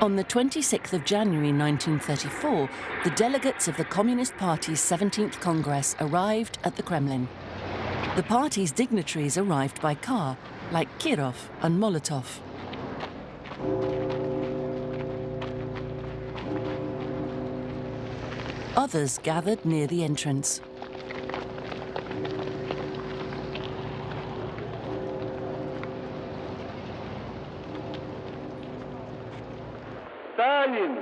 On the 26th of January 1934, the delegates of the Communist Party's 17th Congress arrived at the Kremlin. The party's dignitaries arrived by car, like Kirov and Molotov. Others gathered near the entrance. Stalin!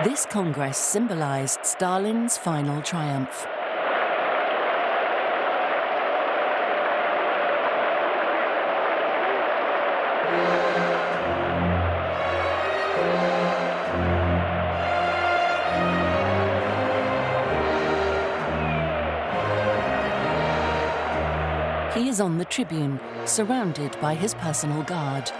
This Congress symbolized Stalin's final triumph. He is on the tribune, surrounded by his personal guard.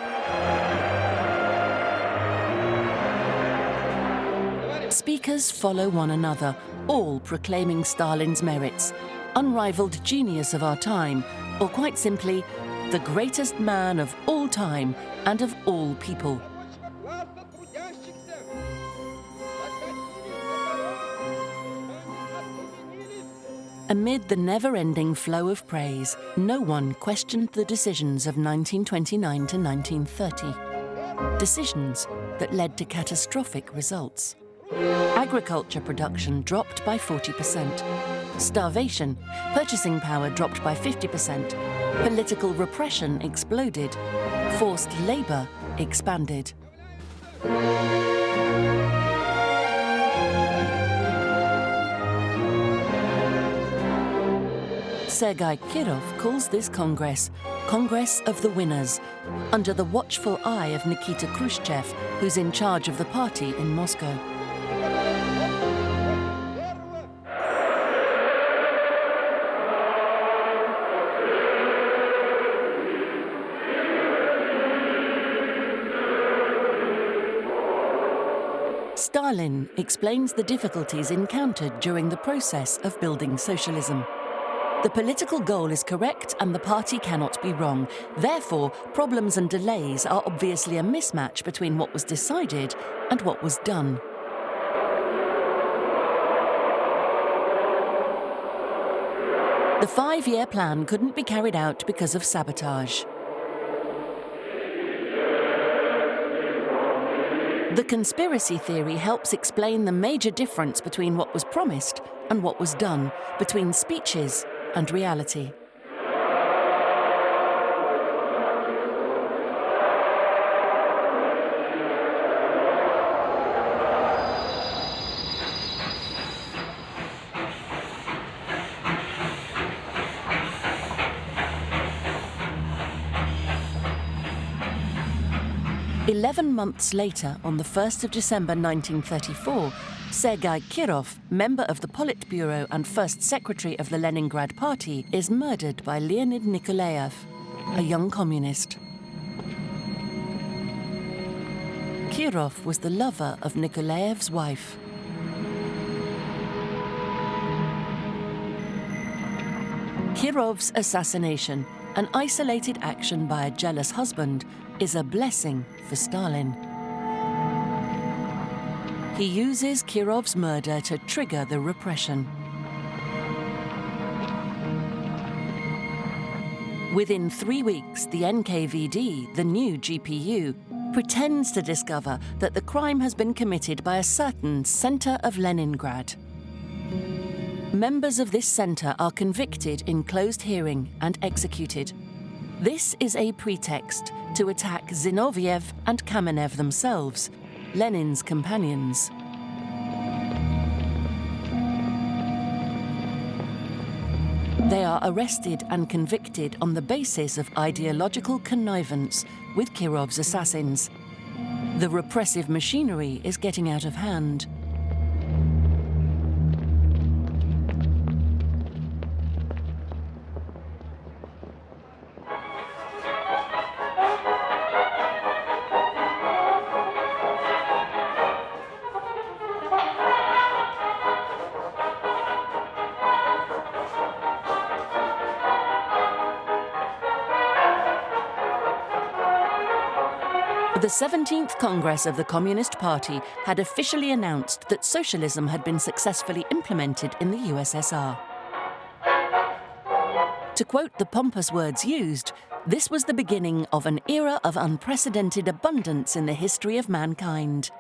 Speakers follow one another, all proclaiming Stalin's merits, unrivaled genius of our time, or quite simply, the greatest man of all time and of all people. Amid the never-ending flow of praise, no one questioned the decisions of 1929 to 1930. Decisions that led to catastrophic results. Agriculture production dropped by 40%. Starvation, purchasing power dropped by 50%. Political repression exploded. Forced labor expanded. Sergey Kirov calls this Congress Congress of the Winners, under the watchful eye of Nikita Khrushchev, who's in charge of the party in Moscow. Stalin explains the difficulties encountered during the process of building socialism. The political goal is correct and the party cannot be wrong. Therefore, problems and delays are obviously a mismatch between what was decided and what was done. The 5-year plan couldn't be carried out because of sabotage. The conspiracy theory helps explain the major difference between what was promised and what was done, between speeches and reality. Eleven months later, on the 1st of December 1934, Sergey Kirov, member of the Politburo and first secretary of the Leningrad Party, is murdered by Leonid Nikolaev, a young communist. Kirov was the lover of Nikolaev's wife. Kirov's assassination, an isolated action by a jealous husband, is a blessing for Stalin. He uses Kirov's murder to trigger the repression. Within 3 weeks, the NKVD, the new GPU, pretends to discover that the crime has been committed by a certain center of Leningrad. Members of this center are convicted in closed hearing and executed. This is a pretext to attack Zinoviev and Kamenev themselves, Lenin's companions. They are arrested and convicted on the basis of ideological connivance with Kirov's assassins. The repressive machinery is getting out of hand. The 17th Congress of the Communist Party had officially announced that socialism had been successfully implemented in the USSR. To quote the pompous words used, this was the beginning of an era of unprecedented abundance in the history of mankind.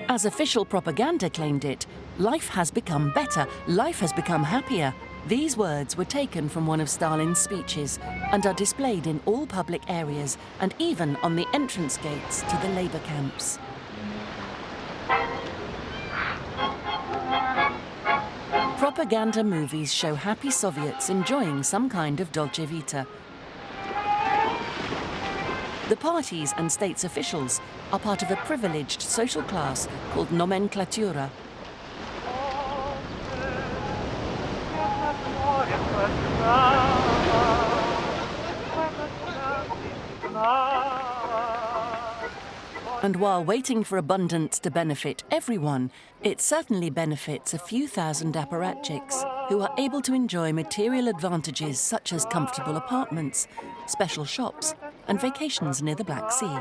As official propaganda claimed it, life has become better, life has become happier. These words were taken from one of Stalin's speeches and are displayed in all public areas and even on the entrance gates to the labor camps. Propaganda movies show happy Soviets enjoying some kind of dolce vita. The parties and state's officials are part of a privileged social class called nomenklatura. And while waiting for abundance to benefit everyone, it certainly benefits a few thousand apparatchiks who are able to enjoy material advantages such as comfortable apartments, special shops, and vacations near the Black Sea.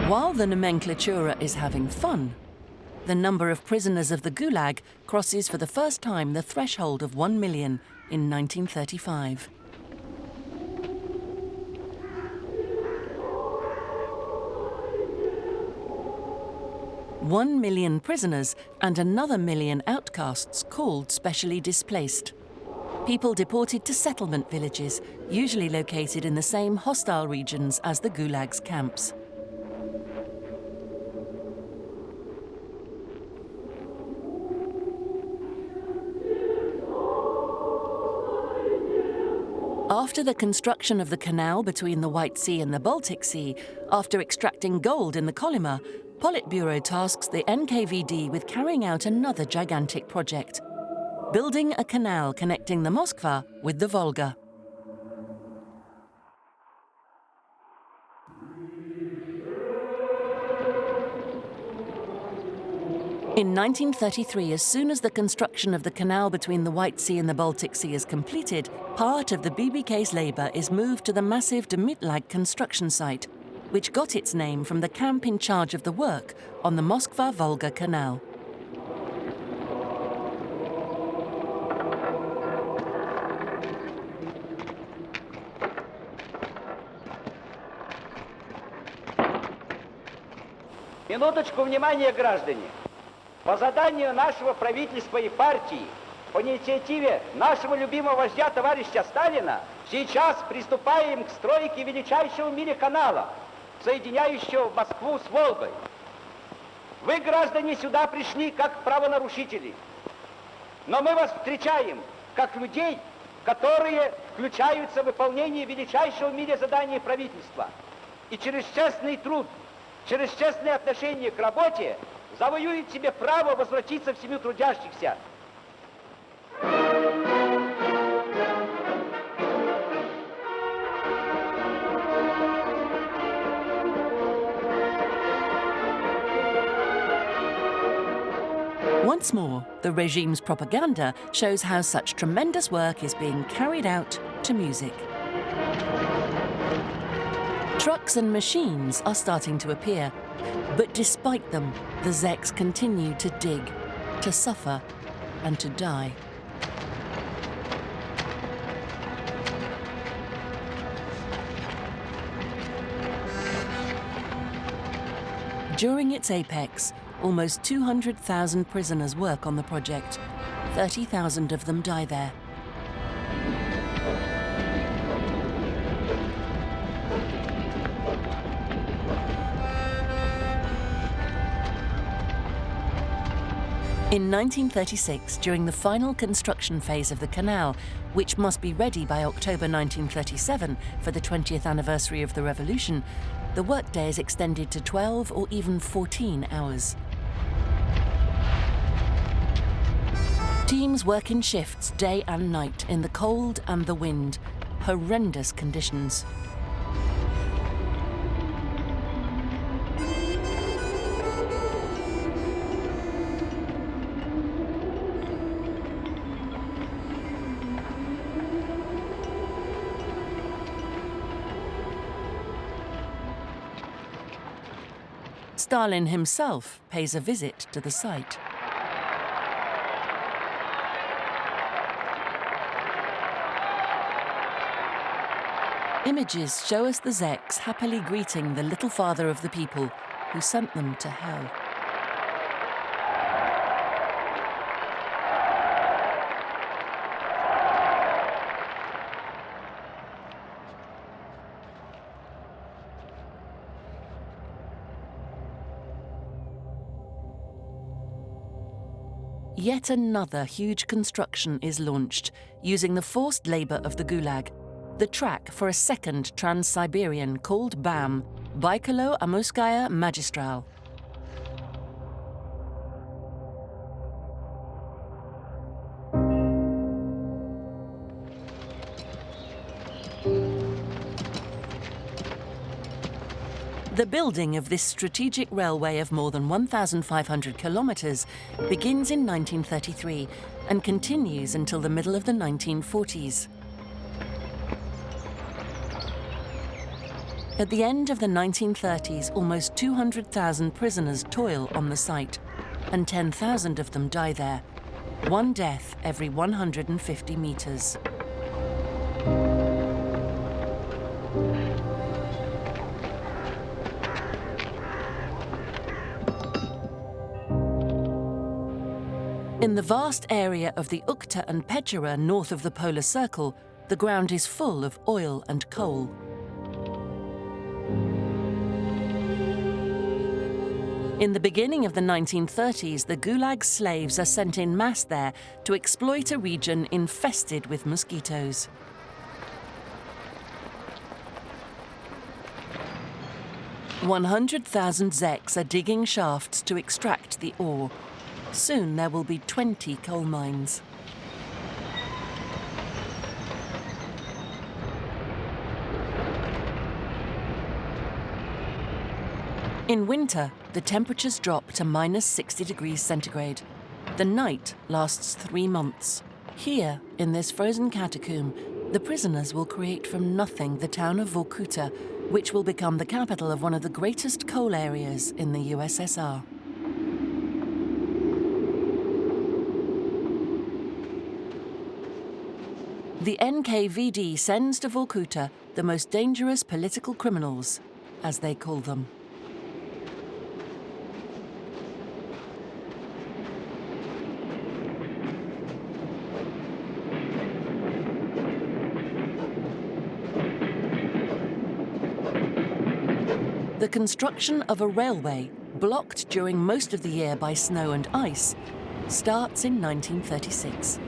While the nomenklatura is having fun, the number of prisoners of the Gulag crosses for the first time the threshold of 1 million in 1935. One million prisoners and another million outcasts called specially displaced. People deported to settlement villages, usually located in the same hostile regions as the Gulag's camps. After the construction of the canal between the White Sea and the Baltic Sea, after extracting gold in the Kolyma, Politburo tasks the NKVD with carrying out another gigantic project, building a canal connecting the Moskva with the Volga. In 1933, as soon as the construction of the canal between the White Sea and the Baltic Sea is completed, part of the BBK's labour is moved to the massive Demytlag construction site, which got its name from the camp in charge of the work on the Moskva-Volga Canal. Минуточку внимания, граждане! По заданию нашего правительства и партии, по инициативе нашего любимого вождя товарища Сталина, сейчас приступаем к стройке величайшего в мире канала, соединяющего Москву с Волгой. Вы, граждане, сюда пришли как правонарушители, но мы вас встречаем как людей, которые включаются в выполнение величайшего в мире задания правительства. И через честный труд, через честное отношение к работе завоюет себе право возвратиться в семью трудящихся. Once more, the regime's propaganda shows how such tremendous work is being carried out to music. Trucks and machines are starting to appear, but despite them, the Zeks continue to dig, to suffer, and to die. During its apex, almost 200,000 prisoners work on the project. 30,000 of them die there. In 1936, during the final construction phase of the canal, which must be ready by October 1937 for the 20th anniversary of the revolution, the workday is extended to 12 or even 14 hours. Teams work in shifts day and night in the cold and the wind. Horrendous conditions. Stalin himself pays a visit to the site. Images show us the Zeks happily greeting the little father of the people who sent them to hell. Yet another huge construction is launched, using the forced labor of the Gulag, the track for a second Trans-Siberian called BAM, Baikalo-Amurskaya Magistral. The building of this strategic railway of more than 1,500 kilometers begins in 1933 and continues until the middle of the 1940s. At the end of the 1930s, almost 200,000 prisoners toil on the site, and 10,000 of them die there, one death every 150 meters. In the vast area of the Ukhta and Pechera north of the polar circle, the ground is full of oil and coal. In the beginning of the 1930s, the Gulag slaves are sent in mass there to exploit a region infested with mosquitoes. "100,000 Zeks are digging shafts to extract the ore. Soon there will be 20 coal mines." In winter, the temperatures drop to -60 degrees centigrade. The night lasts 3 months. Here, in this frozen catacomb, the prisoners will create from nothing the town of Vorkuta, which will become the capital of one of the greatest coal areas in the USSR. The NKVD sends to Vorkuta the most dangerous political criminals, as they call them. The construction of a railway, blocked during most of the year by snow and ice, starts in 1936.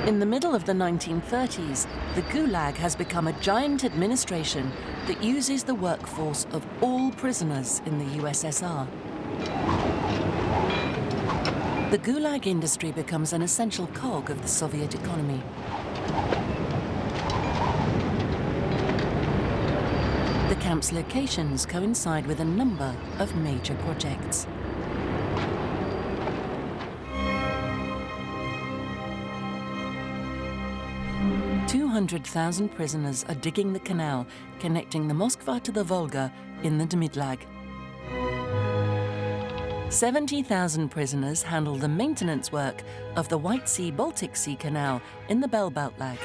In the middle of the 1930s, the Gulag has become a giant administration that uses the workforce of all prisoners in the USSR. The Gulag industry becomes an essential cog of the Soviet economy. The camp's locations coincide with a number of major projects. 200,000 prisoners are digging the canal connecting the Moskva to the Volga in the Dmytlag. 70,000 prisoners handle the maintenance work of the White Sea-Baltic Sea Canal in the Belbaltlag.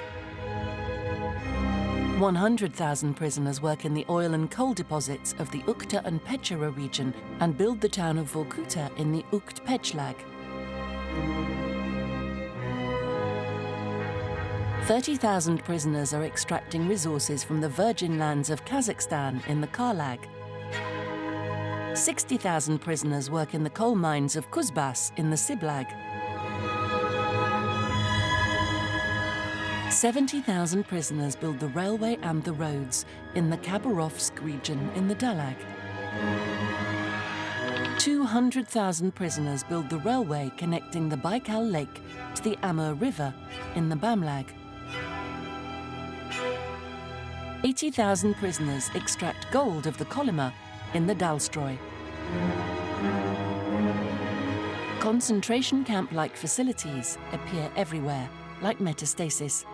100,000 prisoners work in the oil and coal deposits of the Ukhta and Pechera region and build the town of Vorkuta in the Ukht-Pechlag. 30,000 prisoners are extracting resources from the virgin lands of Kazakhstan in the Karlag. 60,000 prisoners work in the coal mines of Kuzbass in the Siblag. 70,000 prisoners build the railway and the roads in the Khabarovsk region in the Dalag. 200,000 prisoners build the railway connecting the Baikal Lake to the Amur River in the Bamlag. 80,000 prisoners extract gold of the Kolyma in the Dalstroy. Concentration camp-like facilities appear everywhere, like metastasis.